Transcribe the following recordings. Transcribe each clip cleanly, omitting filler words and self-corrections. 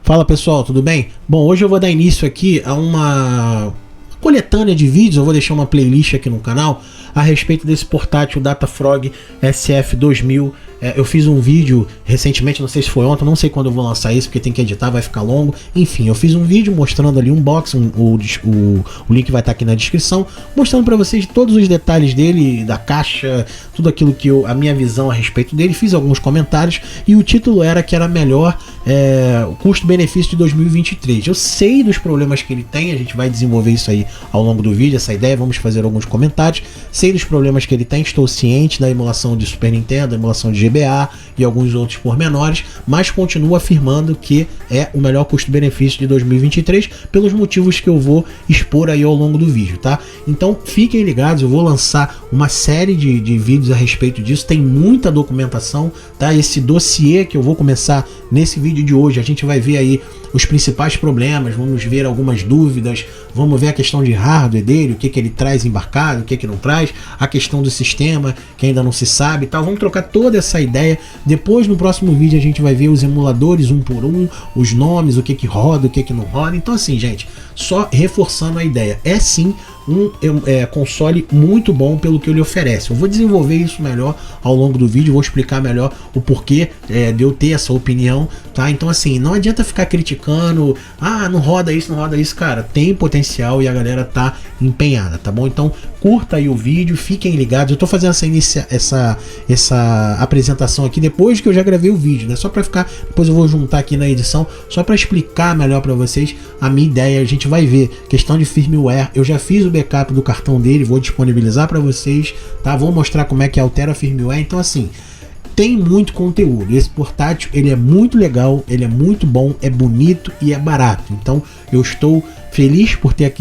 Fala pessoal, tudo bem? Bom, hoje eu vou dar início aqui a uma coletânea de vídeos, eu vou deixar uma playlist aqui no canal a respeito desse portátil Datafrog SF2000. Eu fiz um vídeo recentemente, não sei se foi ontem, não sei quando eu vou lançar isso, porque tem que editar, vai ficar longo. Enfim, eu fiz um vídeo mostrando ali um unboxing, o link vai estar aqui na descrição, mostrando para vocês todos os detalhes dele, da caixa, tudo aquilo que a minha visão a respeito dele. Fiz alguns comentários e o título era que era melhor custo-benefício de 2023. Eu sei dos problemas que ele tem, a gente vai desenvolver isso aí ao longo do vídeo, essa ideia, vamos fazer alguns comentários. Sei dos problemas que ele tem, estou ciente da emulação de Super Nintendo, da emulação de GBA e alguns outros pormenores, mas continuo afirmando que é o melhor custo-benefício de 2023 pelos motivos que eu vou expor aí ao longo do vídeo, tá? Então fiquem ligados, eu vou lançar uma série de vídeos a respeito disso, tem muita documentação, tá? Esse dossiê que eu vou começar nesse vídeo de hoje, a gente vai ver aí os principais problemas, vamos ver algumas dúvidas, vamos ver a questão de hardware dele, o que ele traz embarcado, o que não traz, a questão do sistema que ainda não se sabe e tal. Vamos trocar toda essa ideia. Depois no próximo vídeo a gente vai ver os emuladores um por um, os nomes, o que roda, o que não roda. Então assim, gente, só reforçando a ideia, é sim um console muito bom pelo que ele oferece. Eu vou desenvolver isso melhor ao longo do vídeo, vou explicar melhor o porquê de eu ter essa opinião, tá? Então assim, não adianta ficar criticando, não roda isso, cara, tem potencial e a galera tá empenhada, tá bom? Então curta aí o vídeo, fiquem ligados. Eu tô fazendo essa apresentação aqui depois que eu já gravei o vídeo, né? Só para ficar, depois eu vou juntar aqui na edição, só para explicar melhor para vocês a minha ideia. A gente vai ver questão de firmware, eu já fiz o backup do cartão dele, vou disponibilizar para vocês, tá? Vou mostrar como é que altera a firmware. Então assim, tem muito conteúdo. Esse portátil, ele é muito legal, ele é muito bom, é bonito e é barato. Então eu estou feliz por ter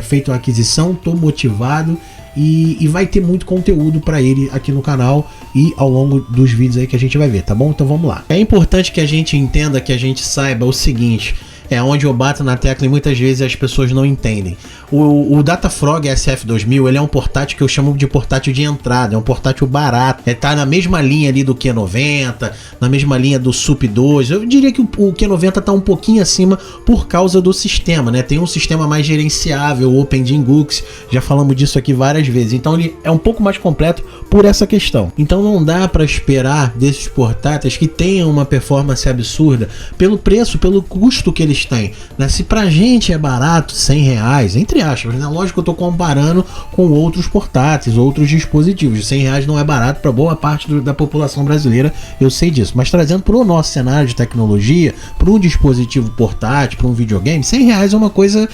feito a aquisição, estou motivado e vai ter muito conteúdo para ele aqui no canal e ao longo dos vídeos aí que a gente vai ver, tá bom? Então vamos lá. É importante que a gente entenda, que a gente saiba o seguinte, é onde eu bato na tecla e muitas vezes as pessoas não entendem. O Datafrog SF2000, ele é um portátil que eu chamo de portátil de entrada, é um portátil barato, tá na mesma linha ali do Q90, na mesma linha do Sup 2, eu diria que o Q90 tá um pouquinho acima por causa do sistema, né? Tem um sistema mais gerenciável, o OpenGGooks, já falamos disso aqui várias vezes, então ele é um pouco mais completo por essa questão. Então não dá para esperar desses portáteis que tenham uma performance absurda pelo preço, pelo custo que eles têm, né? Se pra gente é barato, R$100, entre aspas, né? Lógico que eu tô comparando com outros portáteis, outros dispositivos. R$100 não é barato para boa parte da população brasileira, eu sei disso, mas trazendo para o nosso cenário de tecnologia, para um dispositivo portátil, para um videogame, R$100 é uma coisa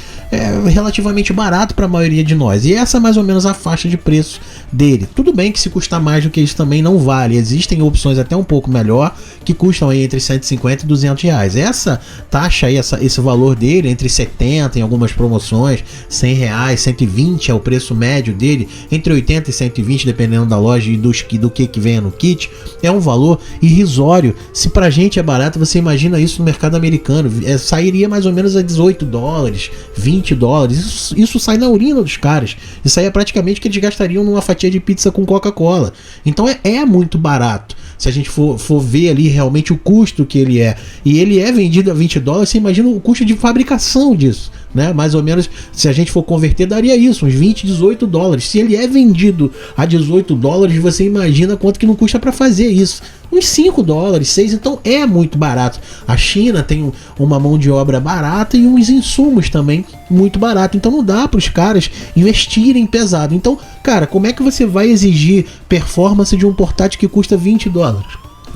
relativamente barato para a maioria de nós, e essa é mais ou menos a faixa de preço dele. Tudo bem que se custar mais do que isso também não vale, existem opções até um pouco melhor que custam aí entre R$150 e R$200. Essa taxa aí, esse valor dele, entre 70 em algumas promoções, R$100, 120 é o preço médio dele, entre 80 e 120 dependendo da loja e do que venha no kit, é um valor irrisório. Se pra gente é barato, você imagina isso no mercado americano, sairia mais ou menos a $18, $20, isso sai na urina dos caras, isso aí é praticamente o que eles gastariam numa fatia de pizza com Coca-Cola. Então é muito barato. Se a gente for ver ali realmente o custo que ele é, e ele é vendido a $20, você imagina o custo de fabricação disso, né? Mais ou menos, se a gente for converter, daria isso, uns 20, $18. Se ele é vendido a $18, você imagina quanto que não custa para fazer isso. Uns $5, 6, então é muito barato. A China tem uma mão de obra barata e uns insumos também muito barato, então não dá para os caras investirem pesado. Então, cara, como é que você vai exigir performance de um portátil que custa $20,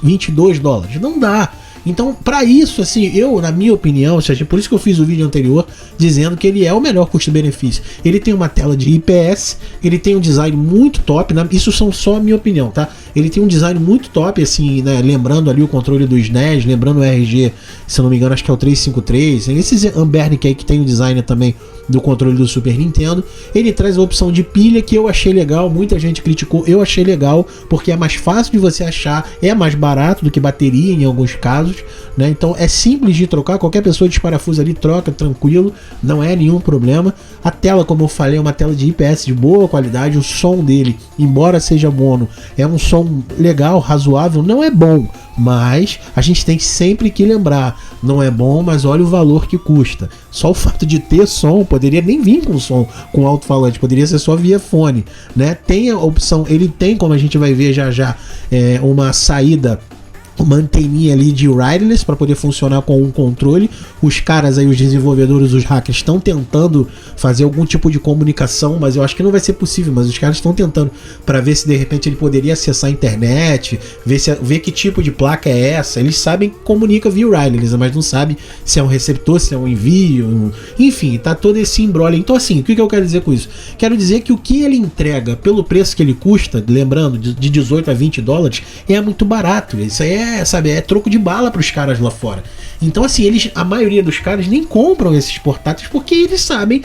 $22? Não dá. Então, para isso, assim, na minha opinião, por isso que eu fiz o vídeo anterior dizendo que ele é o melhor custo-benefício. Ele tem uma tela de IPS, ele tem um design muito top, né? Isso são só a minha opinião, tá? Ele tem um design muito top, assim, né? Lembrando ali o controle do SNES, lembrando o RG, se eu não me engano, acho que é o 353. Esses Ambernic aí que tem o design também do controle do Super Nintendo. Ele traz a opção de pilha, que eu achei legal, muita gente criticou, eu achei legal, porque é mais fácil de você achar, é mais barato do que bateria em alguns casos. parafusos, né? Então é simples de trocar, qualquer pessoa desparafusa ali, troca, tranquilo, não é nenhum problema. A tela, como eu falei, é uma tela de IPS de boa qualidade, o som dele, embora seja mono, é um som legal, razoável, não é bom, mas a gente tem sempre que lembrar, não é bom, mas olha o valor que custa. Só o fato de ter som, poderia nem vir com som, com alto-falante, poderia ser só via fone, né? Tem a opção, ele tem, como a gente vai ver já já, uma saída, uma anteninha ali de wireless para poder funcionar com um controle. Os caras aí, os desenvolvedores, os hackers, estão tentando fazer algum tipo de comunicação, mas eu acho que não vai ser possível, mas os caras estão tentando para ver se de repente ele poderia acessar a internet, ver que tipo de placa é essa. Eles sabem que comunica via wireless, mas não sabem se é um receptor, se é um envio, enfim, tá todo esse embrolho. Então assim, o que eu quero dizer com isso? Quero dizer que o que ele entrega pelo preço que ele custa, lembrando, de 18 a 20 dólares, é muito barato. Isso aí é troco de bala para os caras lá fora. Então assim, a maioria dos caras nem compram esses portáteis porque eles sabem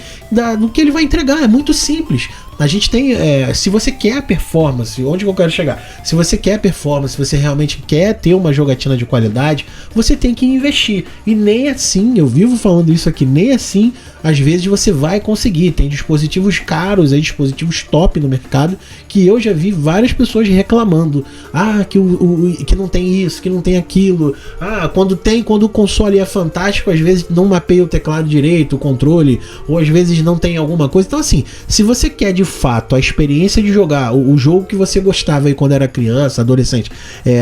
do que ele vai entregar. É muito simples. A gente tem, se você quer performance, onde eu quero chegar? Se você quer performance, se você realmente quer ter uma jogatina de qualidade, você tem que investir. E nem assim, eu vivo falando isso aqui, nem assim, às vezes você vai conseguir. Tem dispositivos caros, dispositivos top no mercado, que eu já vi várias pessoas reclamando. Que não tem isso, que não tem aquilo. Quando o console é fantástico, às vezes não mapeia o teclado direito, o controle, ou às vezes não tem alguma coisa. Então assim, se você quer de fato a experiência de jogar o jogo que você gostava aí quando era criança, adolescente,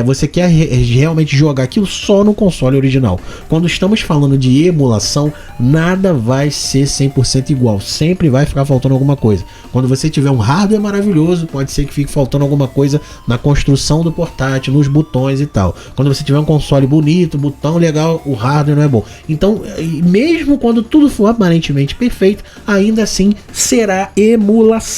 você quer realmente jogar aquilo só no console original. Quando estamos falando de emulação, nada vai ser 100% igual, sempre vai ficar faltando alguma coisa. Quando você tiver um hardware maravilhoso, pode ser que fique faltando alguma coisa na construção do portátil, nos botões e tal. Quando você tiver um console bonito, botão legal, o hardware não é bom. Então, mesmo quando tudo for aparentemente perfeito, ainda assim será emulação.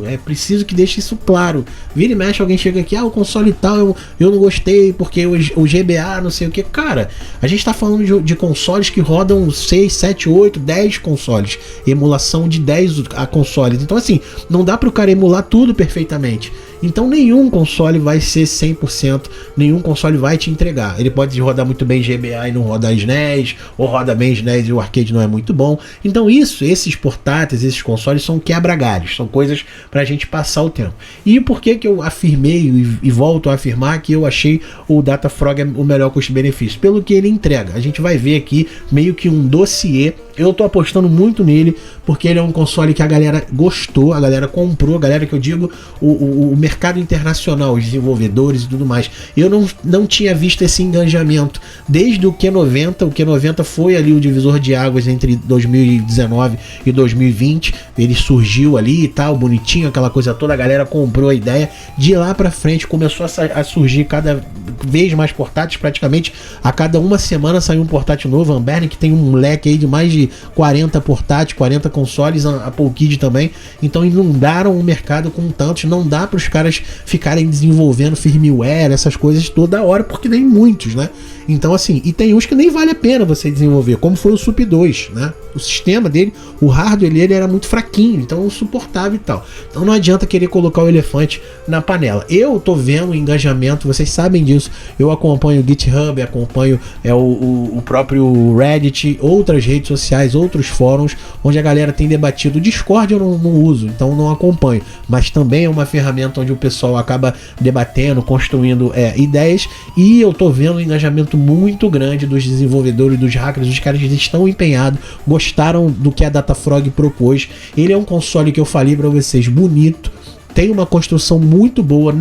É preciso que deixe isso claro. Vira e mexe, alguém chega aqui, o console tal, eu não gostei porque o GBA não sei o que. Cara, a gente tá falando de consoles que rodam 6, 7, 8, 10 consoles. Emulação de 10 consoles. Então assim, não dá pro cara emular tudo perfeitamente. Então nenhum console vai ser 100%, nenhum console vai te entregar. Ele pode rodar muito bem GBA e não rodar SNES, ou roda bem SNES e o arcade não é muito bom. Então esses portáteis, esses consoles são quebra-galhos, são coisas pra gente passar o tempo. E por que eu afirmei e volto a afirmar que eu achei o Datafrog o melhor custo-benefício? Pelo que ele entrega. A gente vai ver aqui meio que um dossiê. Eu tô apostando muito nele, porque ele é um console que a galera gostou, a galera comprou, a galera que eu digo, o mercado internacional, os desenvolvedores e tudo mais. Eu não tinha visto esse engajamento desde o Q90. O Q90 foi ali o divisor de águas entre 2019 e 2020. Ele surgiu ali e tal, bonitinho, aquela coisa toda, a galera comprou a ideia. De lá pra frente começou a surgir cada vez mais portáteis, praticamente a cada uma semana saiu um portátil novo. A Ambernic, que tem um leque aí de mais de 40 portáteis, 40 consoles, a Polkid também. Então inundaram o mercado com tantos. Não dá para os caras ficarem desenvolvendo firmware, essas coisas toda hora, porque tem muitos, né? Então assim, e tem uns que nem vale a pena você desenvolver, como foi o Sup 2, né? O sistema dele, o hardware dele era muito fraquinho, então suportável e tal. Então não adianta querer colocar o elefante na panela. Eu tô vendo o engajamento, vocês sabem disso. Eu acompanho o GitHub, acompanho o próprio Reddit, outras redes sociais, outros fóruns, onde a galera tem debatido. O Discord eu não uso, então não acompanho, mas também é uma ferramenta onde o pessoal acaba debatendo, construindo ideias, e eu tô vendo um engajamento muito grande dos desenvolvedores, dos hackers. Os caras estão empenhados, gostaram do que a Datafrog propôs. Ele é um console que eu falei para vocês, bonito, tem uma construção muito boa,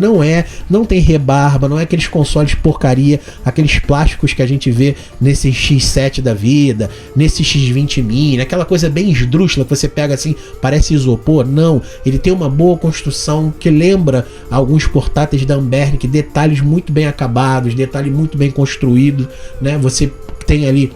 não tem rebarba, não é aqueles consoles porcaria, aqueles plásticos que a gente vê nesse X7 da vida, nesse X20 Mini, aquela coisa bem esdrúxula que você pega assim, parece isopor. Não, ele tem uma boa construção que lembra alguns portáteis da Ambernic, detalhes muito bem acabados, detalhe muito bem construído, né? Você tem ali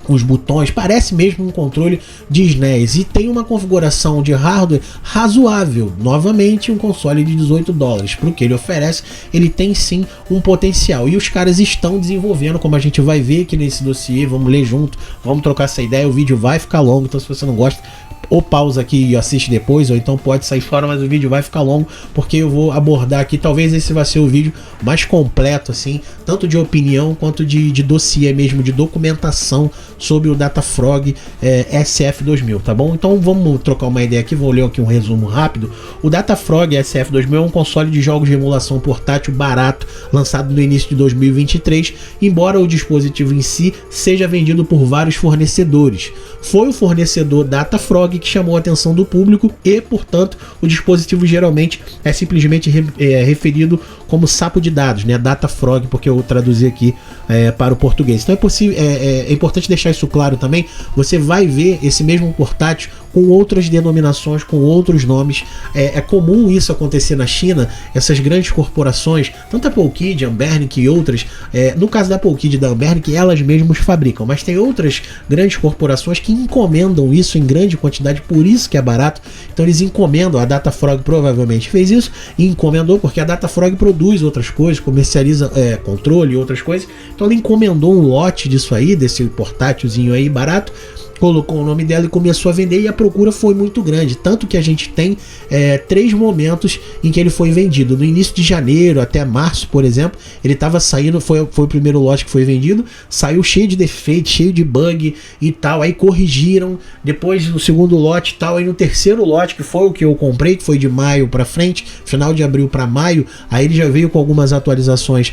os botões, parece mesmo um controle de SNES, e tem uma configuração de hardware razoável. Novamente, um console de 18 dólares, para o que ele oferece, ele tem sim um potencial, e os caras estão desenvolvendo, como a gente vai ver aqui nesse dossiê. Vamos ler junto, vamos trocar essa ideia. O vídeo vai ficar longo, então se você não gosta, ou pausa aqui e assiste depois, ou então pode sair fora, mas o vídeo vai ficar longo, porque eu vou abordar aqui, talvez esse vai ser o vídeo mais completo, assim, tanto de opinião quanto de dossiê mesmo, de documentação sobre o Datafrog SF2000, tá bom? Então vamos trocar uma ideia aqui, vou ler aqui um resumo rápido. O Datafrog SF2000 é um console de jogos de emulação portátil barato, lançado no início de 2023, embora o dispositivo em si seja vendido por vários fornecedores. Foi o fornecedor Datafrog que chamou a atenção do público e, portanto, o dispositivo geralmente é simplesmente referido como sapo de dados, né? Datafrog, porque eu traduzi aqui para o português. Então é importante deixar isso claro também. Você vai ver esse mesmo portátil com outras denominações, com outros nomes. É comum isso acontecer na China, essas grandes corporações, tanto a Polkid, Ambernic e outras, no caso da Polkid e da Ambernic, elas mesmas fabricam, mas tem outras grandes corporações que encomendam isso em grande quantidade, por isso que é barato. Então eles encomendam, a Datafrog provavelmente fez isso e encomendou, porque a Datafrog produz outras coisas, comercializa controle e outras coisas, então ela encomendou um lote disso aí, desse portátilzinho aí barato, colocou o nome dela e começou a vender, e a procura foi muito grande, tanto que a gente tem 3 momentos em que ele foi vendido. No início de janeiro até março, por exemplo, ele estava saindo, foi o primeiro lote que foi vendido, saiu cheio de defeito, cheio de bug e tal, aí corrigiram, depois no segundo lote e tal, aí no terceiro lote, que foi o que eu comprei, que foi de maio para frente, final de abril para maio, aí ele já veio com algumas atualizações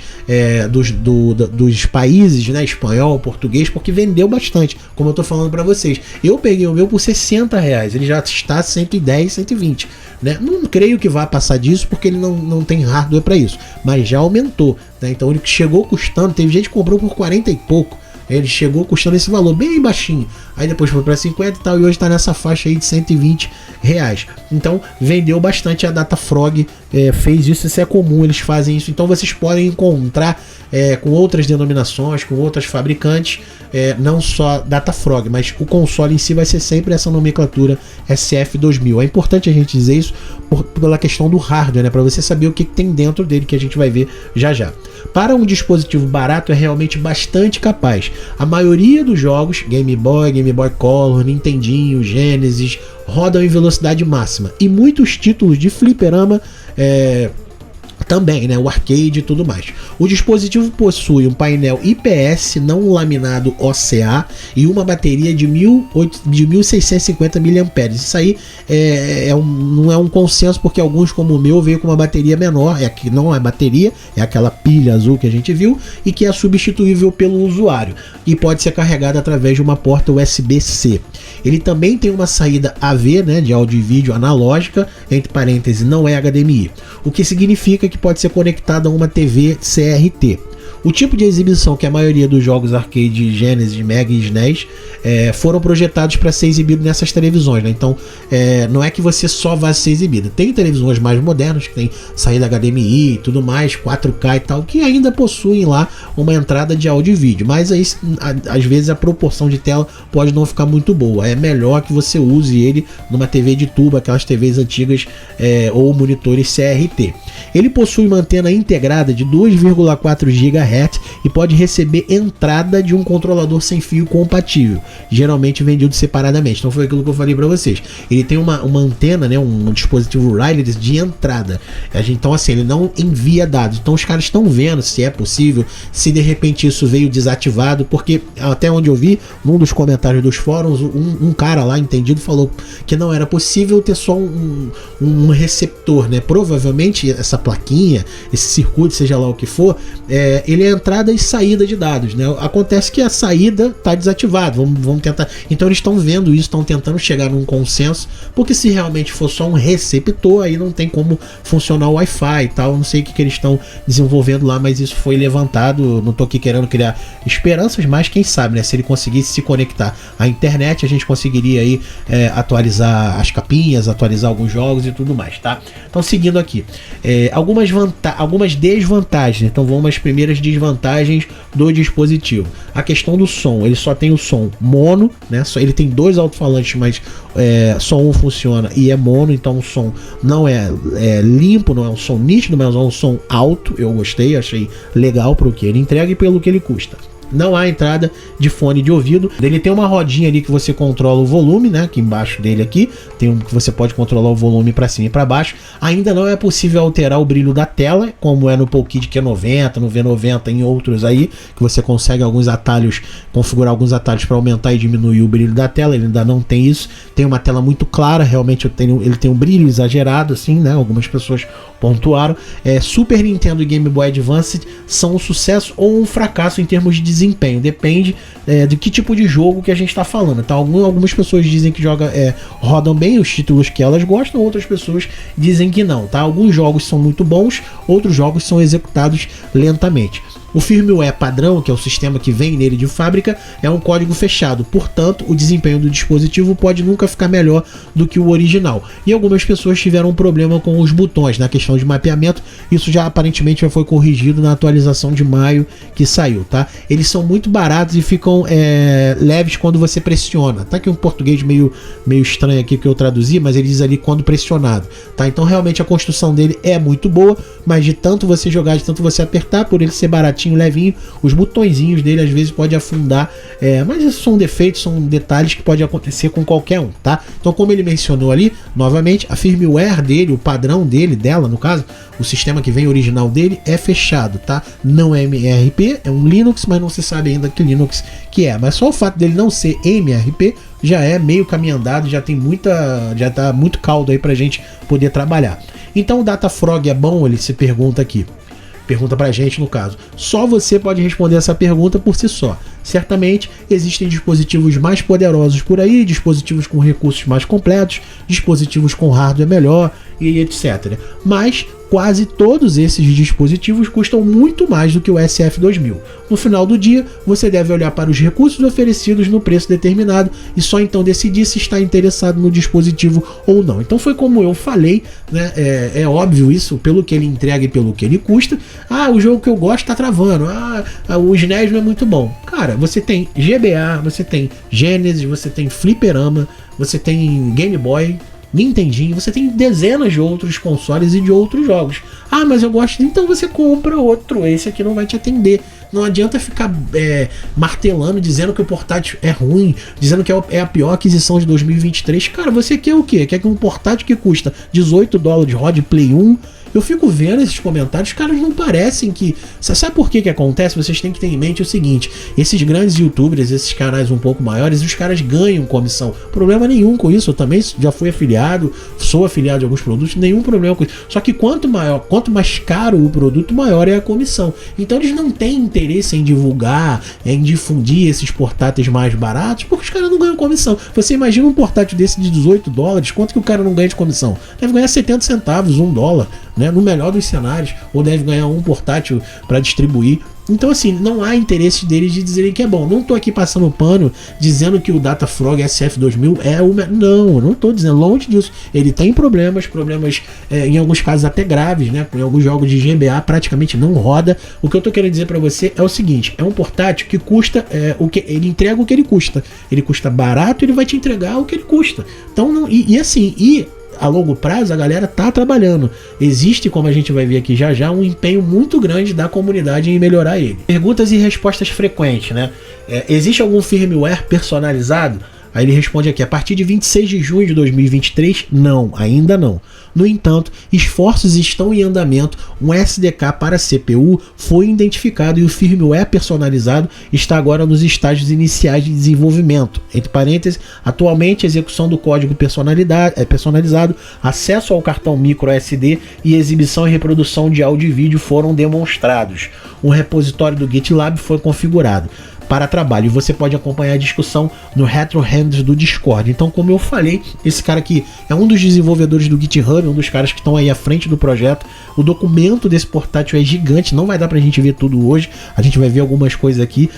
dos países, né, espanhol, português, porque vendeu bastante, como eu tô falando para vocês. Eu peguei o meu por R$60, ele já está 110, 120, né? Não creio que vá passar disso, porque ele não tem hardware para isso, mas já aumentou, né? Então ele chegou custando, teve gente que comprou por 40 e pouco, ele chegou custando esse valor bem baixinho, aí depois foi para 50 e tal, e hoje está nessa faixa aí de R$120. Então vendeu bastante. A Datafrog fez isso é comum, eles fazem isso. Então vocês podem encontrar com outras denominações, com outras fabricantes, não só Datafrog, mas o console em si vai ser sempre essa nomenclatura SF2000. É importante a gente dizer isso pela questão do hardware, né, para você saber o que tem dentro dele, que a gente vai ver já já. Para um dispositivo barato é realmente bastante capaz. A maioria dos jogos, Game Boy Color, Nintendinho, Genesis, rodam em velocidade máxima, e muitos títulos de fliperama também, né, o arcade e tudo mais. O dispositivo possui um painel IPS não laminado OCA e uma bateria de 1650 mAh. Isso aí não é um consenso, porque alguns, como o meu, veio com uma bateria menor, que não é bateria, é aquela pilha azul que a gente viu, e que é substituível pelo usuário e pode ser carregada através de uma porta USB-C. Ele também tem uma saída AV, né, de áudio e vídeo analógica, entre parênteses, não é HDMI, o que significa que pode ser conectado a uma TV CRT. O tipo de exibição que a maioria dos jogos arcade Genesis, Mega e SNES foram projetados para ser exibido nessas televisões, né? Então não é que você só vai ser exibido. Tem televisões mais modernas que tem saída HDMI e tudo mais, 4K e tal, que ainda possuem lá uma entrada de áudio e vídeo, mas aí às vezes a proporção de tela pode não ficar muito boa. É melhor que você use ele numa TV de tubo, aquelas TVs antigas, ou monitores CRT. Ele possui uma antena integrada de 2,4 GHz e pode receber entrada de um controlador sem fio compatível, geralmente vendido separadamente. Então foi aquilo que eu falei para vocês. Ele tem uma antena, né, um dispositivo wireless de entrada. Então assim, ele não envia dados. Então os caras estão vendo se é possível, se de repente isso veio desativado, porque até onde eu vi, num dos comentários dos fóruns, um cara lá entendido falou que não era possível ter só um receptor, né? Provavelmente essa plaquinha, esse circuito, seja lá o que for, ele é entrada e saída de dados, né? Acontece que a saída está desativada. Vamos tentar. Então eles estão vendo isso, estão tentando chegar num consenso, porque se realmente for só um receptor, aí não tem como funcionar o Wi-Fi e tal. Não sei o que eles estão desenvolvendo lá, mas isso foi levantado. Não estou aqui querendo criar esperanças, mas quem sabe, né? Se ele conseguisse se conectar à internet, a gente conseguiria aí atualizar as capinhas, atualizar alguns jogos e tudo mais, tá? Então seguindo aqui, algumas desvantagens. Então vamos às primeiras desvantagens do dispositivo. A questão do som, ele só tem o som mono, né? Ele tem 2 alto-falantes, mas só um funciona e é mono, então o som não é limpo, não é um som nítido, mas é um som alto. Eu gostei, achei legal para o que ele entrega e pelo que ele custa. não há entrada de fone de ouvido. Ele tem uma rodinha ali que você controla o volume, né? Aqui embaixo dele aqui, tem um que você pode controlar o volume para cima e para baixo. Ainda não é possível alterar o brilho da tela, como é no PoleKit Q90, no V90, em outros aí, que você consegue alguns atalhos, configurar alguns atalhos para aumentar e diminuir o brilho da tela. Ele ainda não tem isso. Tem uma tela muito clara, realmente ele tem um brilho exagerado, assim, né? Algumas pessoas pontuaram. Super Nintendo e Game Boy Advance são um sucesso ou um fracasso em termos de desempenho. Depende de que tipo de jogo que a gente está falando. Então, algumas pessoas dizem que rodam bem os títulos que elas gostam, outras pessoas dizem que não. Tá? Alguns jogos são muito bons, outros jogos são executados lentamente. O firmware padrão, que é o sistema que vem nele de fábrica, é um código fechado, portanto, o desempenho do dispositivo pode nunca ficar melhor do que o original. E algumas pessoas tiveram um problema com os botões na questão de mapeamento. Isso já aparentemente já foi corrigido na atualização de maio que saiu, tá? Eles são muito baratos e ficam leves quando você pressiona. Tá aqui um português meio estranho aqui que eu traduzi, mas ele diz ali quando pressionado, tá? Então realmente a construção dele é muito boa, mas de tanto você jogar, de tanto você apertar, por ele ser baratinho, levinho, os botõezinhos dele às vezes pode afundar, mas isso são defeitos, são detalhes que pode acontecer com qualquer um, tá? Então, como ele mencionou ali, novamente, a firmware dele, o padrão dela, no caso, o sistema que vem original dele é fechado, tá? Não é MRP, é um Linux, mas não se sabe ainda que Linux que é, mas só o fato dele não ser MRP já é meio caminho andado, já tá muito caldo aí pra gente poder trabalhar. Então o Datafrog é bom? Ele se pergunta aqui. Pergunta pra gente no caso. Só você pode responder essa pergunta por si só. Certamente existem dispositivos mais poderosos por aí, dispositivos com recursos mais completos, dispositivos com hardware melhor e etc. Mas quase todos esses dispositivos custam muito mais do que o SF2000. No final do dia, você deve olhar para os recursos oferecidos no preço determinado e só então decidir se está interessado no dispositivo ou não. Então foi como eu falei, né? É óbvio isso, pelo que ele entrega e pelo que ele custa. O jogo que eu gosto está travando. O SNES não é muito bom. Cara, você tem GBA, você tem Genesis, você tem Fliperama, você tem Game Boy, Nintendinho, você tem dezenas de outros consoles e de outros jogos. Mas eu gosto, então você compra outro, esse aqui não vai te atender. Não adianta ficar martelando, dizendo que o portátil é ruim, dizendo que é a pior aquisição de 2023. Cara, você quer o quê? Quer que um portátil que custa $18 rode Play 1? Eu fico vendo esses comentários, os caras não parecem que... Sabe por que acontece? Vocês têm que ter em mente o seguinte: esses grandes youtubers, esses canais um pouco maiores, os caras ganham comissão. Problema nenhum com isso, eu também já fui afiliado, sou afiliado de alguns produtos, nenhum problema com isso. Só que quanto mais caro o produto, maior é a comissão. Então eles não têm interesse em divulgar, em difundir esses portáteis mais baratos, porque os caras não ganham comissão. Você imagina um portátil desse de $18, quanto que o cara não ganha de comissão? Deve ganhar 70 centavos, $1. Né, no melhor dos cenários, ou deve ganhar um portátil para distribuir. Então assim, não há interesse deles de dizerem que é bom. Não tô aqui passando pano dizendo que o Datafrog SF2000 é o... Não tô dizendo, longe disso. Ele tem problemas em alguns casos até graves, né? Em alguns jogos de GBA praticamente não roda. O que eu tô querendo dizer para você é o seguinte: é um portátil que custa ele entrega o que ele custa. Ele custa barato, ele vai te entregar o que ele custa. Então não, a longo prazo a galera tá trabalhando. Existe, como a gente vai ver aqui já, um empenho muito grande da comunidade em melhorar ele. Perguntas e respostas frequentes, né? Existe algum firmware personalizado? Aí ele responde aqui: a partir de 26 de junho de 2023, não, ainda não. No entanto, esforços estão em andamento, um SDK para CPU foi identificado e o firmware personalizado está agora nos estágios iniciais de desenvolvimento. Entre parênteses, atualmente a execução do código personalizado, acesso ao cartão micro SD e exibição e reprodução de áudio e vídeo foram demonstrados. Um repositório do GitLab foi configurado para trabalho, e você pode acompanhar a discussão no Retro Hands do Discord. Então, como eu falei, esse cara aqui é um dos desenvolvedores do GitHub, um dos caras que estão aí à frente do projeto. O documento desse portátil é gigante, não vai dar pra gente ver tudo hoje, a gente vai ver algumas coisas aqui.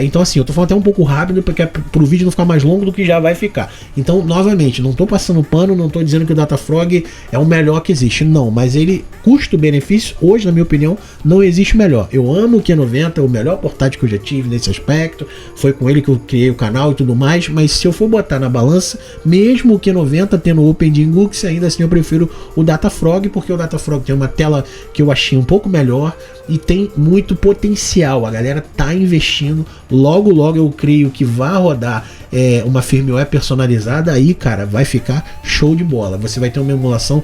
Então assim, eu tô falando até um pouco rápido, porque pro vídeo não ficar mais longo do que já vai ficar. Então, novamente, não tô passando pano, não tô dizendo que o Datafrog é o melhor que existe, não, mas ele, custo-benefício, hoje, na minha opinião, não existe melhor. Eu amo o Q90, é o melhor portátil que eu já tive nesse aspecto. aspecto, foi com ele que eu criei o canal e tudo mais, mas se eu for botar na balança, mesmo o Q90 tendo o OpenGGooks, ainda assim eu prefiro o Datafrog, porque o Datafrog tem uma tela que eu achei um pouco melhor e tem muito potencial. A galera tá investindo, logo eu creio que vai rodar uma firmware personalizada, aí cara, vai ficar show de bola. Você vai ter uma emulação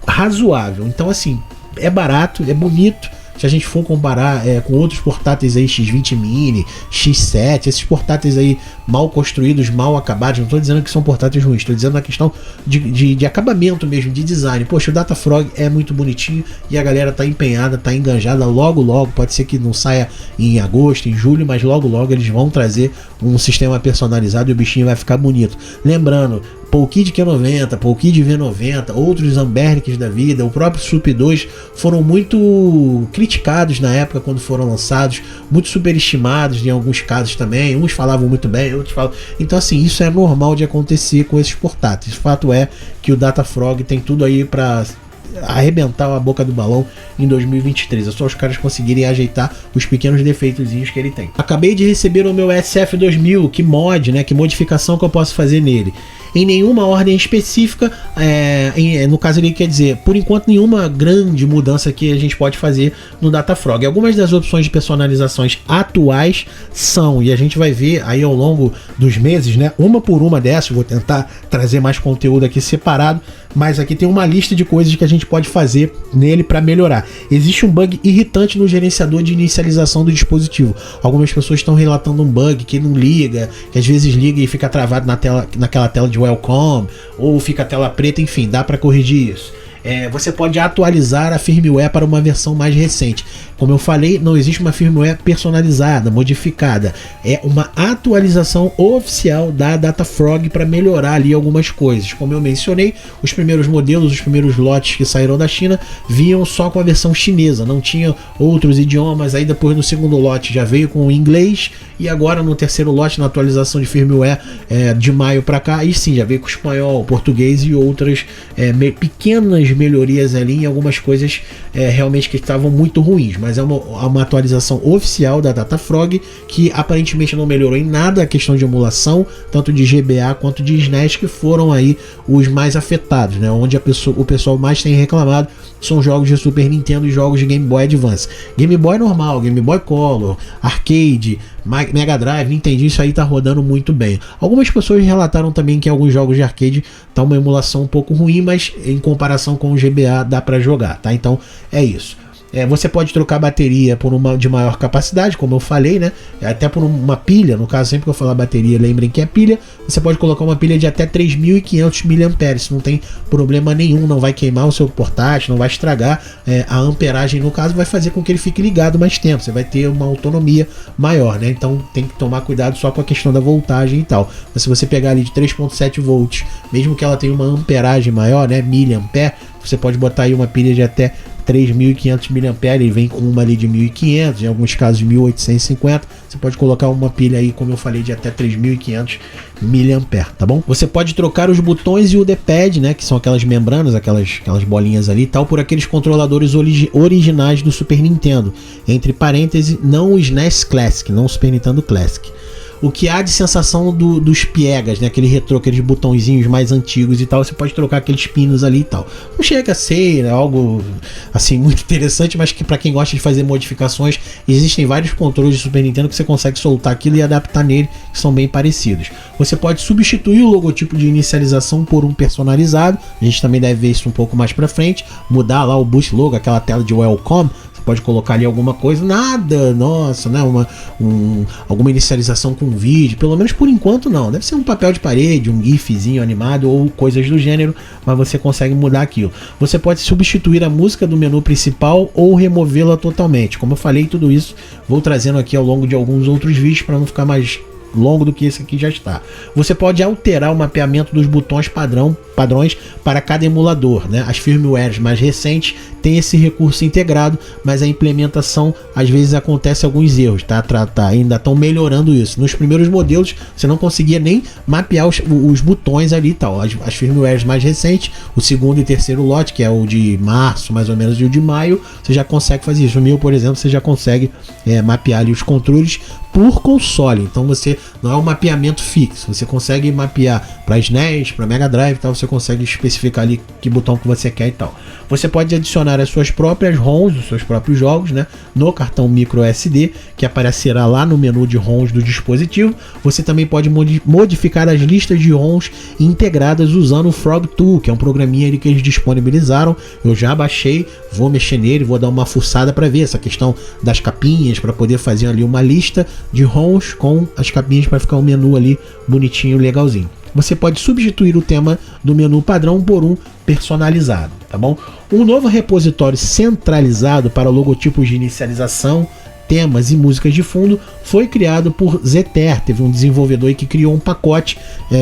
razoável. Então assim, é barato, é bonito. Se a gente for comparar com outros portáteis aí, X20 Mini, X7, esses portáteis aí mal construídos, mal acabados, não estou dizendo que são portáteis ruins, estou dizendo na questão de acabamento mesmo, de design. Poxa, o Datafrog é muito bonitinho e a galera tá empenhada, tá enganjada. Logo, pode ser que não saia em agosto, em julho, mas logo eles vão trazer um sistema personalizado e o bichinho vai ficar bonito. Lembrando, Polkid Q90, Polkid V90, outros Ambernics da vida, o próprio Sup 2 foram muito criticados na época quando foram lançados, muito superestimados em alguns casos também. Uns falavam muito bem, outros falavam. Então assim, isso é normal de acontecer com esses portáteis. O fato é que o Datafrog tem tudo aí para arrebentar a boca do balão em 2023. É só os caras conseguirem ajeitar os pequenos defeitozinhos que ele tem. Acabei de receber o meu SF2000, que mod, né? Que modificação que eu posso fazer nele? Em nenhuma ordem específica, no caso ele quer dizer, por enquanto nenhuma grande mudança que a gente pode fazer no Datafrog. Algumas das opções de personalizações atuais são, e a gente vai ver aí ao longo dos meses, né? Uma por uma dessas, vou tentar trazer mais conteúdo aqui separado, mas aqui tem uma lista de coisas que a gente pode fazer nele para melhorar. Existe um bug irritante no gerenciador de inicialização do dispositivo. Algumas pessoas estão relatando um bug que não liga, que às vezes liga e fica travado naquela tela de welcome, ou fica a tela preta, enfim, dá para corrigir isso. Você pode atualizar a firmware para uma versão mais recente. Como eu falei, não existe uma firmware personalizada, modificada. É uma atualização oficial da Datafrog para melhorar ali algumas coisas. Como eu mencionei, os primeiros modelos, os primeiros lotes que saíram da China vinham só com a versão chinesa, não tinha outros idiomas. Aí depois no segundo lote já veio com o inglês, e agora no terceiro lote, na atualização de firmware de maio para cá, aí sim já veio com espanhol, português e outras pequenas melhorias ali em algumas coisas realmente que estavam muito ruins, mas é uma atualização oficial da Datafrog que aparentemente não melhorou em nada a questão de emulação, tanto de GBA quanto de SNES, que foram aí os mais afetados, né? Onde o pessoal mais tem reclamado são jogos de Super Nintendo e jogos de Game Boy Advance. Game Boy normal, Game Boy Color, Arcade, Mega Drive, Nintendo, isso aí tá rodando muito bem. Algumas pessoas relataram também que alguns jogos de arcade tá uma emulação um pouco ruim, mas em comparação com o GBA dá para jogar, tá? Então é isso. Você pode trocar a bateria por uma de maior capacidade, como eu falei, né? Até por uma pilha, no caso, sempre que eu falar bateria, lembrem que é pilha. Você pode colocar uma pilha de até 3.500 mAh, isso não tem problema nenhum, não vai queimar o seu portátil, não vai estragar a amperagem, no caso, vai fazer com que ele fique ligado mais tempo, você vai ter uma autonomia maior, né? Então tem que tomar cuidado só com a questão da voltagem e tal. Mas se você pegar ali de 3.7 volts, mesmo que ela tenha uma amperagem maior, né, miliampere, você pode botar aí uma pilha de até 3.500 mAh, ele vem com uma ali de 1.500, em alguns casos de 1.850. Você pode colocar uma pilha aí, como eu falei, de até 3.500 mAh, tá bom? Você pode trocar os botões e o D-pad, né, que são aquelas membranas, aquelas bolinhas ali e tal, por aqueles controladores originais do Super Nintendo, entre parênteses, não o SNES Classic, não o Super Nintendo Classic. O que há de sensação dos piegas, né? Aquele retrô, aqueles botõezinhos mais antigos e tal, você pode trocar aqueles pinos ali e tal. Não chega a ser algo assim muito interessante, mas que para quem gosta de fazer modificações, existem vários controles de Super Nintendo que você consegue soltar aquilo e adaptar nele, que são bem parecidos. Você pode substituir o logotipo de inicialização por um personalizado, a gente também deve ver isso um pouco mais para frente, mudar lá o boost logo, aquela tela de welcome, pode colocar ali alguma coisa, nada, nossa, né, alguma inicialização com vídeo, pelo menos por enquanto não, deve ser um papel de parede, um gifzinho animado ou coisas do gênero, mas você consegue mudar aquilo. Você pode substituir a música do menu principal ou removê-la totalmente, como eu falei, tudo isso vou trazendo aqui ao longo de alguns outros vídeos para não ficar mais longo do que esse aqui já está. Você pode alterar o mapeamento dos botões padrões para cada emulador, né? As firmwares mais recentes tem esse recurso integrado, mas a implementação às vezes acontece alguns erros, tá? Ainda estão melhorando isso. Nos primeiros modelos você não conseguia nem mapear os botões ali e tal. As firmwares mais recentes, o segundo e terceiro lote, que é o de março mais ou menos e o de maio, você já consegue fazer isso. O meu, por exemplo, você já consegue mapear ali os controles por console. Então você não é um mapeamento fixo, você consegue mapear para SNES, para Mega Drive e tal, você consegue especificar ali que botão que você quer e tal. Você pode adicionar as suas próprias ROMs, os seus próprios jogos, né, no cartão micro SD, que aparecerá lá no menu de ROMs do dispositivo. Você também pode modificar as listas de ROMs integradas usando o Frog Tool, que é um programinha ali que eles disponibilizaram. Eu já baixei, vou mexer nele, vou dar uma fuçada para ver essa questão das capinhas, para poder fazer ali uma lista de ROMs com as capinhas para ficar um menu ali bonitinho, legalzinho. Você pode substituir o tema do menu padrão por um personalizado, tá bom? Um novo repositório centralizado para logotipos de inicialização, temas e músicas de fundo foi criado por Zeter. Teve um desenvolvedor aí que criou um pacote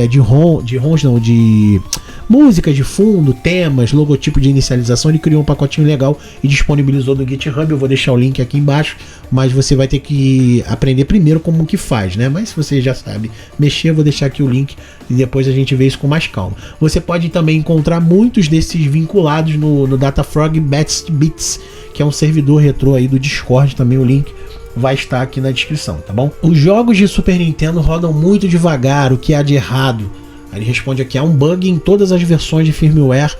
de músicas de fundo, temas, logotipo de inicialização. Ele criou um pacotinho legal e disponibilizou no GitHub. Eu vou deixar o link aqui embaixo, mas você vai ter que aprender primeiro como que faz, né? Mas se você já sabe mexer, eu vou deixar aqui o link e depois a gente vê isso com mais calma. Você pode também encontrar muitos desses vinculados no Datafrog Best Beats, que é um servidor retrô aí do Discord. Também o link vai estar aqui na descrição, tá bom? Os jogos de Super Nintendo rodam muito devagar, o que há de errado? Ele responde aqui: há um bug em todas as versões de firmware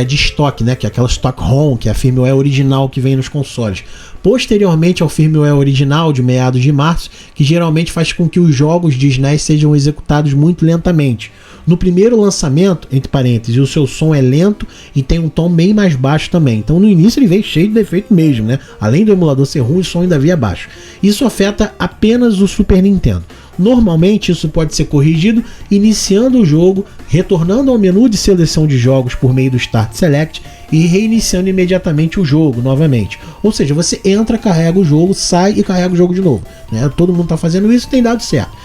de estoque, né? Que é aquela Stock ROM, que é a firmware original que vem nos consoles. Posteriormente ao firmware original de meados de março, que geralmente faz com que os jogos de SNES sejam executados muito lentamente. No primeiro lançamento, entre parênteses, o seu som é lento e tem um tom bem mais baixo também. Então no início ele veio cheio de defeito mesmo, né? Além do emulador ser ruim, o som ainda via baixo. Isso afeta apenas o Super Nintendo. Normalmente isso pode ser corrigido iniciando o jogo, retornando ao menu de seleção de jogos por meio do Start Select e reiniciando imediatamente o jogo novamente. Ou seja, você entra, carrega o jogo, sai e carrega o jogo de novo, né? Todo mundo está fazendo isso e tem dado certo.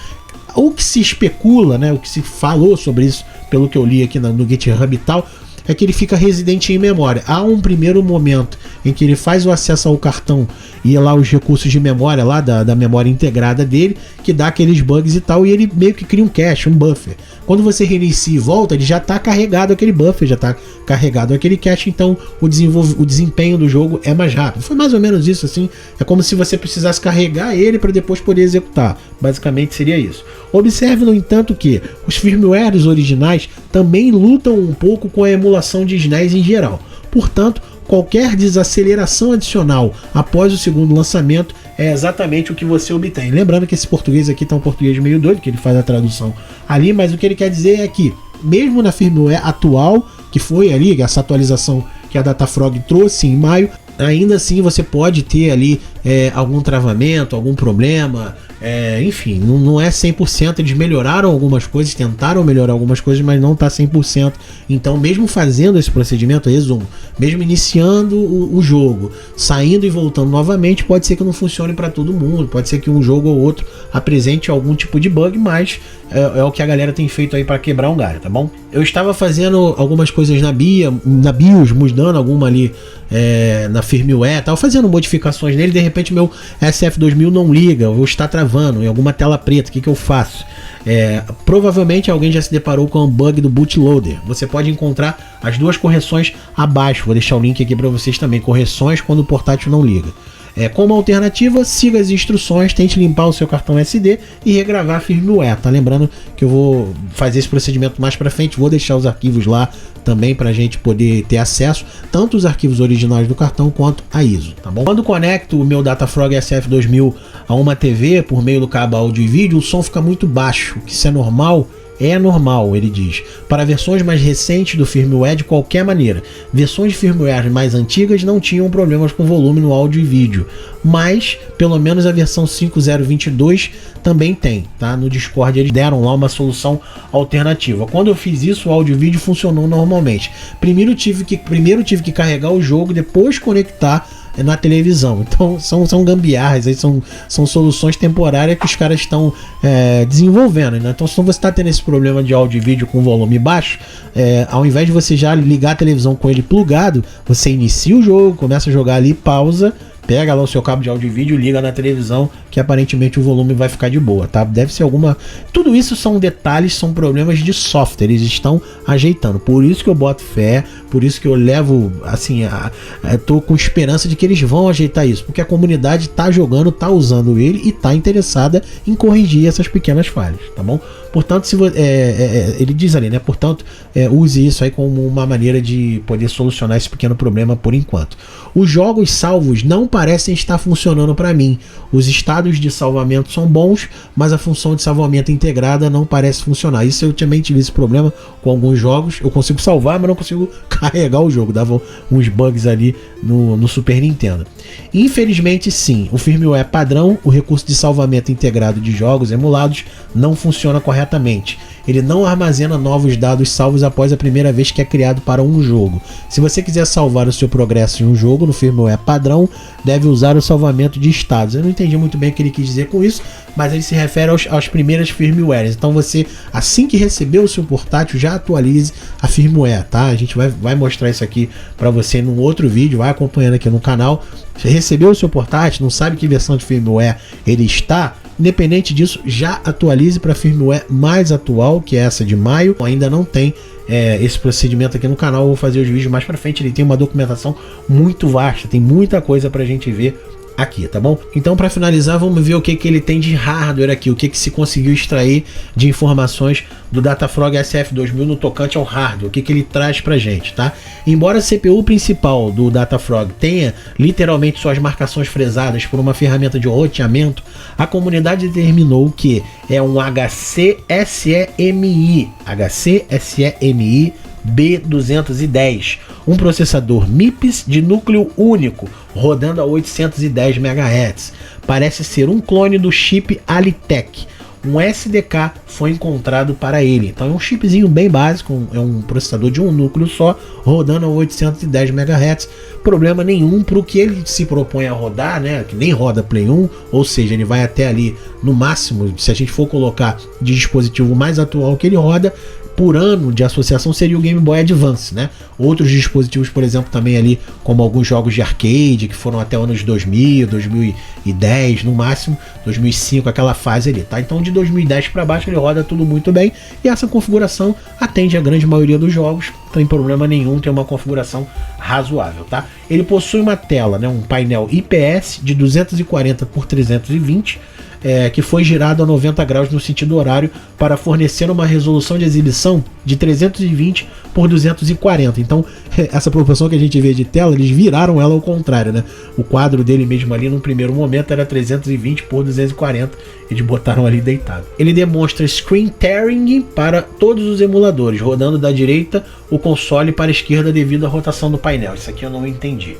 O que se especula, né, o que se falou sobre isso, pelo que eu li aqui no GitHub e tal, é que ele fica residente em memória. Há um primeiro momento em que ele faz o acesso ao cartão e lá os recursos de memória lá da memória integrada dele, que dá aqueles bugs e tal, e ele meio que cria um cache, um buffer. Quando você reinicia e volta, ele já está carregado aquele buffer, já está carregado aquele cache, então o desempenho do jogo é mais rápido. Foi mais ou menos isso, assim. É como se você precisasse carregar ele para depois poder executar. Basicamente seria isso. Observe, no entanto, que os firmwares originais também lutam um pouco com a emulação de SNES em geral. Portanto, qualquer desaceleração adicional após o segundo lançamento é exatamente o que você obtém. Lembrando que esse português aqui está um português meio doido, que ele faz a tradução ali, mas o que ele quer dizer é que, mesmo na firmware atual, que foi ali, essa atualização que a Datafrog trouxe em maio, ainda assim você pode ter ali algum travamento, algum problema, enfim, não é 100%. Eles melhoraram algumas coisas, tentaram melhorar algumas coisas, mas não está 100%. Então, mesmo fazendo esse procedimento, resumo, mesmo iniciando o jogo, saindo e voltando novamente, pode ser que não funcione para todo mundo, pode ser que um jogo ou outro apresente algum tipo de bug, mas é o que a galera tem feito aí para quebrar um galho, tá bom? Eu estava fazendo algumas coisas na BIOS, mudando alguma ali na firmware, estava fazendo modificações nele, de repente meu SF2000 não liga, ou está travando em alguma tela preta. O que eu faço? Provavelmente alguém já se deparou com um bug do bootloader. Você pode encontrar as duas correções abaixo, vou deixar o link aqui para vocês também, correções quando o portátil não liga. Como alternativa, siga as instruções, tente limpar o seu cartão SD e regravar a firmware, tá? Lembrando que eu vou fazer esse procedimento mais para frente, vou deixar os arquivos lá também para a gente poder ter acesso, tanto os arquivos originais do cartão quanto a ISO, tá bom? Quando conecto o meu Datafrog SF2000 a uma TV por meio do cabo áudio e vídeo, o som fica muito baixo, que isso é normal. É normal, ele diz, para versões mais recentes do firmware de qualquer maneira. Versões de firmware mais antigas não tinham problemas com volume no áudio e vídeo, mas pelo menos a versão 5.022 também tem, tá? No Discord eles deram lá uma solução alternativa. Quando eu fiz isso, o áudio e vídeo funcionou normalmente. Primeiro tive que carregar o jogo, depois conectar na televisão. Então são gambiarras, aí são soluções temporárias que os caras estão desenvolvendo, né? Então se você está tendo esse problema de áudio e vídeo com volume baixo, ao invés de você já ligar a televisão com ele plugado, você inicia o jogo, começa a jogar ali, pausa, pega lá o seu cabo de áudio e vídeo, liga na televisão, que aparentemente o volume vai ficar de boa, tá? Deve ser alguma... Tudo isso são detalhes, são problemas de software, eles estão ajeitando. Por isso que eu boto fé, por isso que eu levo, assim, tô com esperança de que eles vão ajeitar isso, porque a comunidade tá jogando, tá usando ele e tá interessada em corrigir essas pequenas falhas, tá bom? Portanto, se ele diz ali, né? Portanto, use isso aí como uma maneira de poder solucionar esse pequeno problema por enquanto. Os jogos salvos não parecem estar funcionando para mim. Os estados de salvamento são bons, mas a função de salvamento integrada não parece funcionar. Isso eu também tive esse problema com alguns jogos. Eu consigo salvar, mas não consigo carregar o jogo. Dava uns bugs ali no Super Nintendo. Infelizmente, sim, o firmware padrão, o recurso de salvamento integrado de jogos emulados, não funciona corretamente. Ele não armazena novos dados salvos após a primeira vez que é criado para um jogo. Se você quiser salvar o seu progresso em um jogo no firmware padrão, deve usar o salvamento de estados. Eu não entendi muito bem o que ele quis dizer com isso, mas ele se refere aos primeiras firmwares. Então você, assim que receber o seu portátil, já atualize a firmware, tá? A gente vai mostrar isso aqui para você num outro vídeo, vai acompanhando aqui no canal. Você recebeu o seu portátil, não sabe que versão de firmware ele está, independente disso, já atualize para a firmware mais atual, que é essa de maio. Ainda não tem esse procedimento aqui no canal, eu vou fazer os vídeos mais para frente. Ele tem uma documentação muito vasta, tem muita coisa para a gente ver aqui, tá bom? Então, para finalizar, vamos ver o que ele tem de hardware aqui, o que se conseguiu extrair de informações do Datafrog SF2000 no tocante ao hardware, o que ele traz pra gente, tá? Embora a CPU principal do Datafrog tenha literalmente suas marcações fresadas por uma ferramenta de roteamento, a comunidade determinou que é um HC-SEMI B210, um processador MIPS de núcleo único, rodando a 810 MHz. Parece ser um clone do chip Alitec. Um SDK foi encontrado para ele. Então é um chipzinho bem básico, é um processador de um núcleo só, rodando a 810 MHz. Problema nenhum para o que ele se propõe a rodar, né? Que nem roda Play 1, ou seja, ele vai até ali no máximo, se a gente for colocar de dispositivo mais atual que ele roda, por ano de associação seria o Game Boy Advance, né? Outros dispositivos, por exemplo, também ali, como alguns jogos de arcade, que foram até anos 2000, 2010, no máximo, 2005, aquela fase ali, tá? Então de 2010 para baixo ele roda tudo muito bem, e essa configuração atende a grande maioria dos jogos, não tem problema nenhum, tem uma configuração razoável, tá? Ele possui uma tela, né? Um painel IPS de 240 por 320, que foi girado a 90 graus no sentido horário para fornecer uma resolução de exibição de 320 por 240. Então, essa proporção que a gente vê de tela, eles viraram ela ao contrário, né? O quadro dele mesmo ali, no primeiro momento, era 320 por 240. Eles botaram ali deitado. Ele demonstra screen tearing para todos os emuladores, rodando da direita o console para a esquerda devido à rotação do painel. Isso aqui eu não entendi.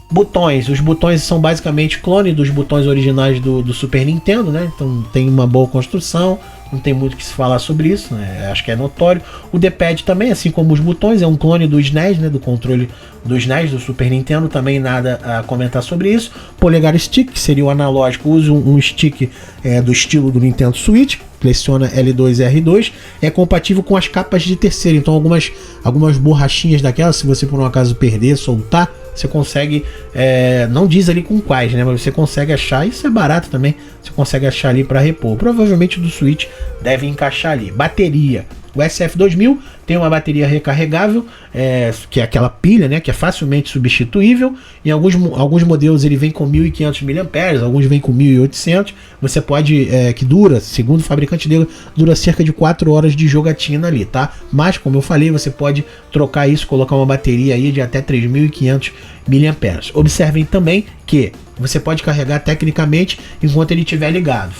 Botões, os botões são basicamente clone dos botões originais do Super Nintendo, né? Então tem uma boa construção, não tem muito o que se falar sobre isso, né? Acho que é notório. O D-pad também, assim como os botões, é um clone do SNES, né? Do controle do SNES, do Super Nintendo, também nada a comentar sobre isso. Polegar stick, que seria o analógico, usa um stick do estilo do Nintendo Switch, flexiona L2 e R2, é compatível com as capas de terceiro, então algumas borrachinhas daquelas, se você por um acaso perder, soltar, você consegue, não diz ali com quais, né, mas você consegue achar, isso é barato também, você consegue achar ali para repor. Provavelmente do Switch deve encaixar ali. Bateria, o SF2000 tem uma bateria recarregável, que é aquela pilha, né, que é facilmente substituível. Em alguns modelos ele vem com 1500 mAh, alguns vem com 1800. Você pode, que dura, segundo o fabricante dele, dura cerca de 4 horas de jogatina ali, tá? Mas, como eu falei, você pode trocar isso, colocar uma bateria aí de até 3500 mAh. Observem também que você pode carregar tecnicamente enquanto ele estiver ligado,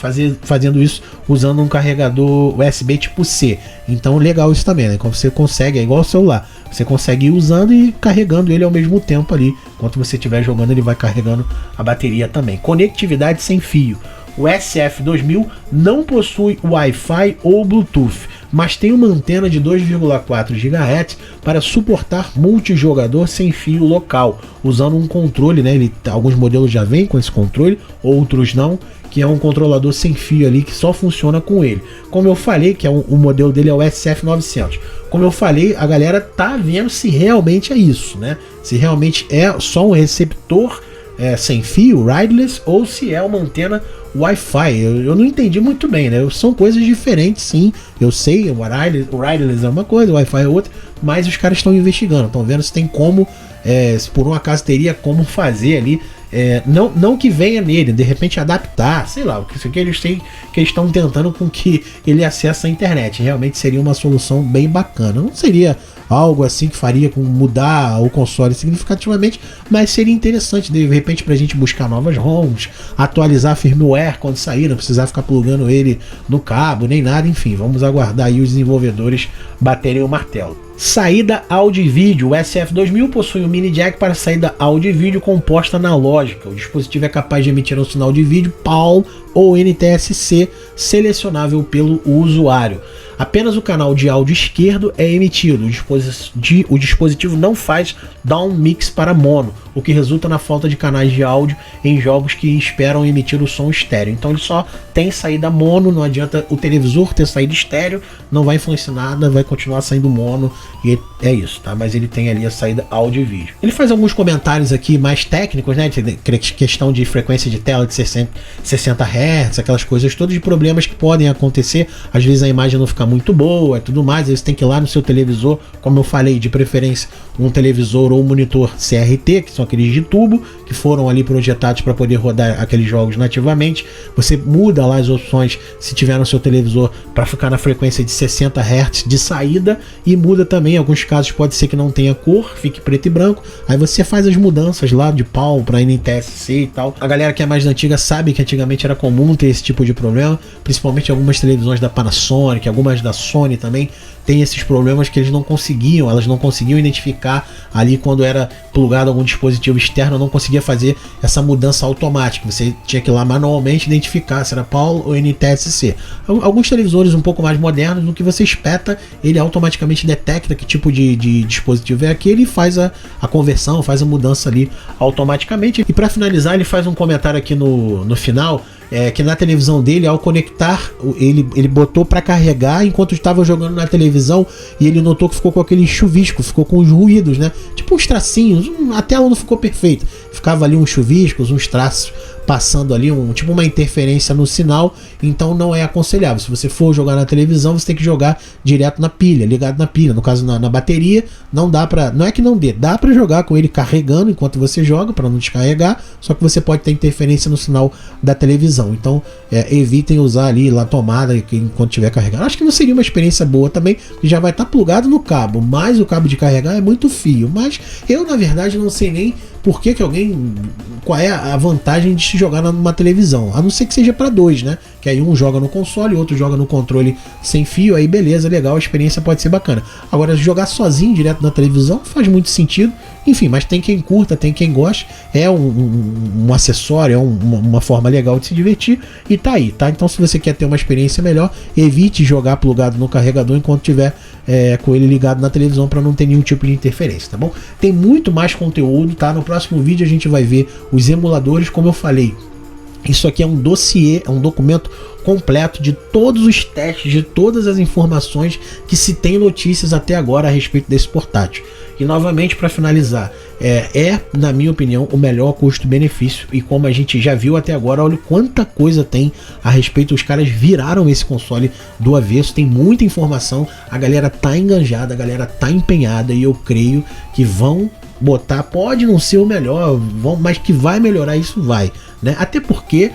fazendo isso usando um carregador USB tipo C. Então legal isso também, né? Como você consegue, é igual ao celular, você consegue ir usando e carregando ele ao mesmo tempo ali. Enquanto você estiver jogando, ele vai carregando a bateria também. Conectividade sem fio. O SF2000 não possui Wi-Fi ou Bluetooth, mas tem uma antena de 2,4 GHz para suportar multijogador sem fio local, usando um controle, né? Alguns modelos já vêm com esse controle, outros não, que é um controlador sem fio ali que só funciona com ele. Como eu falei, que o modelo dele é o SF900. Como eu falei, a galera tá vendo se realmente é isso, né? Se realmente é só um receptor sem fio, wireless, ou se é uma antena Wi-Fi. Eu não entendi muito bem, né? São coisas diferentes, sim. Eu sei, o wireless é uma coisa, o Wi-Fi é outra, mas os caras estão investigando, estão vendo se tem como, se por um acaso teria como fazer ali. Não que venha nele, de repente adaptar, sei lá, o que eles têm, que eles estão tentando com que ele acesse a internet. Realmente seria uma solução bem bacana. Não seria algo assim que faria com mudar o console significativamente, mas seria interessante de repente pra gente buscar novas ROMs, atualizar a firmware quando sair, não precisar ficar plugando ele no cabo, nem nada, enfim, vamos aguardar aí os desenvolvedores baterem o martelo. Saída áudio e vídeo. O SF2000 possui um mini jack para saída áudio e vídeo composta analógica. O dispositivo é capaz de emitir um sinal de vídeo PAL ou NTSC selecionável pelo usuário. Apenas o canal de áudio esquerdo é emitido. O dispositivo não faz down mix para mono, o que resulta na falta de canais de áudio em jogos que esperam emitir o som estéreo. Então ele só tem saída mono, não adianta o televisor ter saída estéreo, não vai influenciar nada, vai continuar saindo mono e é isso, tá? Mas ele tem ali a saída áudio e vídeo. Ele faz alguns comentários aqui mais técnicos, né? Questão de frequência de tela de 60 Hz, aquelas coisas todas, de problemas que podem acontecer. Às vezes a imagem não fica muito boa e tudo mais, às vezes tem que ir lá no seu televisor, como eu falei, de preferência um televisor ou um monitor CRT, que são aqueles de tubo, que foram ali projetados para poder rodar aqueles jogos nativamente. Você muda lá as opções, se tiver no seu televisor, para ficar na frequência de 60 Hz de saída, e muda também, em alguns casos pode ser que não tenha cor, fique preto e branco, aí você faz as mudanças lá de PAL para NTSC e tal. A galera que é mais antiga sabe que antigamente era comum ter esse tipo de problema, principalmente algumas televisões da Panasonic, algumas da Sony também tem esses problemas que elas não conseguiam identificar ali quando era plugado algum dispositivo externo, não conseguia fazer essa mudança automática, você tinha que ir lá manualmente identificar se era PAL ou NTSC. Alguns televisores um pouco mais modernos, no que você espeta, ele automaticamente detecta que tipo de dispositivo é aquele e faz a conversão, faz a mudança ali automaticamente. E para finalizar, ele faz um comentário aqui no final, que na televisão dele, ao conectar, ele botou para carregar enquanto estava jogando na televisão, e ele notou que ficou com aquele chuvisco, ficou com os ruídos, né? Tipo uns tracinhos, a tela não ficou perfeita, ficava ali uns chuviscos, uns traços passando ali, tipo uma interferência no sinal. Então não é aconselhável. Se você for jogar na televisão, você tem que jogar direto na pilha, ligado na pilha, no caso na bateria. Não dá pra, não é que não dá pra jogar com ele carregando enquanto você joga, para não descarregar, só que você pode ter interferência no sinal da televisão. Então evitem usar ali a tomada enquanto estiver carregando. Acho que não seria uma experiência boa também, que já vai estar plugado no cabo, mas o cabo de carregar é muito fio. Mas eu, na verdade, não sei nem por que qual é a vantagem de se jogar numa televisão, a não ser que seja para dois, né? Que aí um joga no console, o outro joga no controle sem fio, aí beleza, legal, a experiência pode ser bacana. Agora, jogar sozinho direto na televisão faz muito sentido, enfim, mas tem quem curta, tem quem goste, é um acessório, é uma forma legal de se divertir, e tá aí, tá? Então, se você quer ter uma experiência melhor, evite jogar plugado no carregador enquanto tiver com ele ligado na televisão, para não ter nenhum tipo de interferência, tá bom? Tem muito mais conteúdo, tá? No próximo vídeo a gente vai ver os emuladores, como eu falei. Isso aqui é um dossiê, é um documento completo de todos os testes, de todas as informações que se tem notícias até agora a respeito desse portátil. E novamente, para finalizar, na minha opinião, o melhor custo-benefício, e como a gente já viu até agora, olha quanta coisa tem a respeito. Os caras viraram esse console do avesso, tem muita informação, a galera tá enganjada, a galera tá empenhada, e eu creio que vão botar, pode não ser o melhor, mas que vai melhorar, isso vai, né? Até porque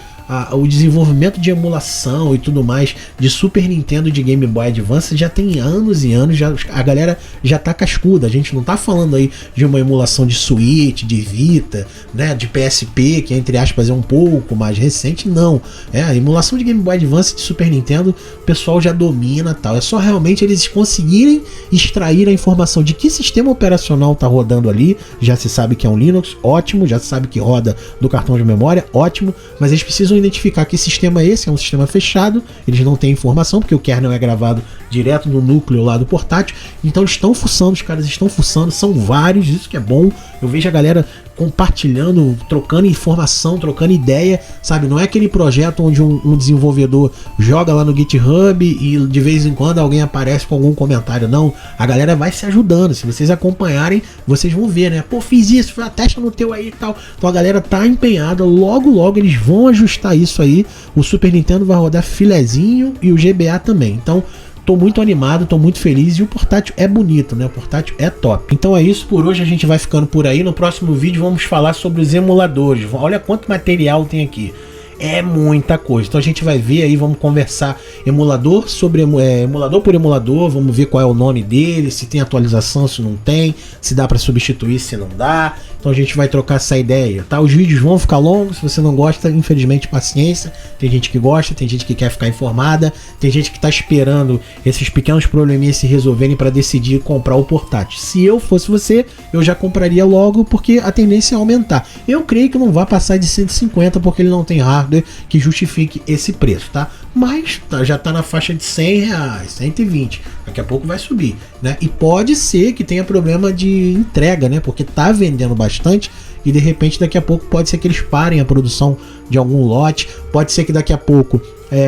o desenvolvimento de emulação e tudo mais de Super Nintendo e de Game Boy Advance já tem anos e anos, a galera já tá cascuda. A gente não tá falando aí de uma emulação de Switch, de Vita, né, de PSP, que entre aspas é um pouco mais recente, não. A emulação de Game Boy Advance e de Super Nintendo, o pessoal já domina, tal. É só realmente eles conseguirem extrair a informação de que sistema operacional tá rodando ali. Já se sabe que é um Linux, ótimo, já se sabe que roda do cartão de memória, ótimo, mas eles precisam identificar que sistema é esse, é um sistema fechado, eles não têm informação, porque o kernel é gravado direto no núcleo lá do portátil, então eles estão fuçando, os caras estão fuçando, são vários, isso que é bom, eu vejo a galera compartilhando, trocando informação, trocando ideia, sabe? Não é aquele projeto onde um desenvolvedor joga lá no GitHub e de vez em quando alguém aparece com algum comentário, não, a galera vai se ajudando, se vocês acompanharem, vocês vão ver, né? Pô, fiz isso, testa no teu aí e tal, então a galera tá empenhada, logo eles vão ajustar isso aí, o Super Nintendo vai rodar filezinho e o GBA também, então tô muito animado, tô muito feliz e o portátil é bonito, né? O portátil é top. Então é isso, por hoje a gente vai ficando por aí. No próximo vídeo vamos falar sobre os emuladores. Olha quanto material tem aqui. É muita coisa. Então a gente vai ver aí, vamos conversar emulador sobre emulador por emulador, vamos ver qual é o nome dele, se tem atualização, se não tem, se dá para substituir, se não dá. Então a gente vai trocar essa ideia, tá? Os vídeos vão ficar longos, se você não gosta, infelizmente paciência. Tem gente que gosta, tem gente que quer ficar informada, tem gente que tá esperando esses pequenos probleminhas se resolverem para decidir comprar o portátil. Se eu fosse você, eu já compraria logo, porque a tendência é aumentar. Eu creio que não vai passar de 150 porque ele não tem hardware que justifique esse preço, tá? Mas já tá na faixa de 100 reais, 120, daqui a pouco vai subir, né? E pode ser que tenha problema de entrega, né? Porque tá vendendo bastante e de repente daqui a pouco pode ser que eles parem a produção de algum lote, pode ser que daqui a pouco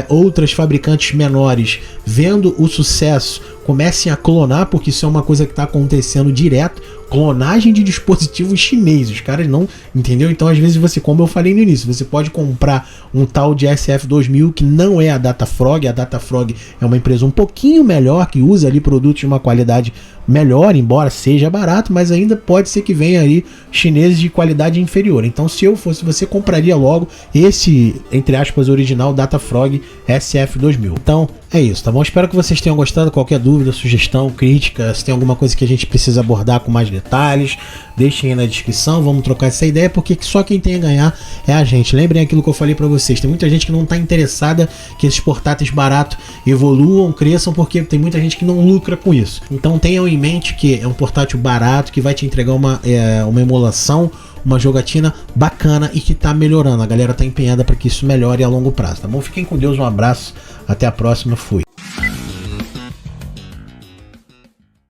outras fabricantes menores, vendo o sucesso, comecem a clonar, porque isso é uma coisa que está acontecendo direto, clonagem de dispositivos chineses, os caras não, entendeu? Então às vezes você, como eu falei no início, você pode comprar um tal de SF2000 que não é a Datafrog, a Datafrog é uma empresa um pouquinho melhor, que usa ali produtos de uma qualidade melhor, embora seja barato, mas ainda pode ser que venha aí chineses de qualidade inferior. Então se eu fosse você, compraria logo esse, entre aspas, original Datafrog SF2000. Então é isso, tá bom? Espero que vocês tenham gostado. Qualquer dúvida, sugestão, crítica, se tem alguma coisa que a gente precisa abordar com mais detalhes, deixem aí na descrição, vamos trocar essa ideia, porque só quem tem a ganhar é a gente. Lembrem aquilo que eu falei pra vocês, tem muita gente que não tá interessada que esses portáteis baratos evoluam, cresçam, porque tem muita gente que não lucra com isso. Então tenham em mente que é um portátil barato, que vai te entregar uma emulação, uma jogatina bacana e que tá melhorando. A galera tá empenhada para que isso melhore a longo prazo, tá bom? Fiquem com Deus, um abraço, até a próxima, fui.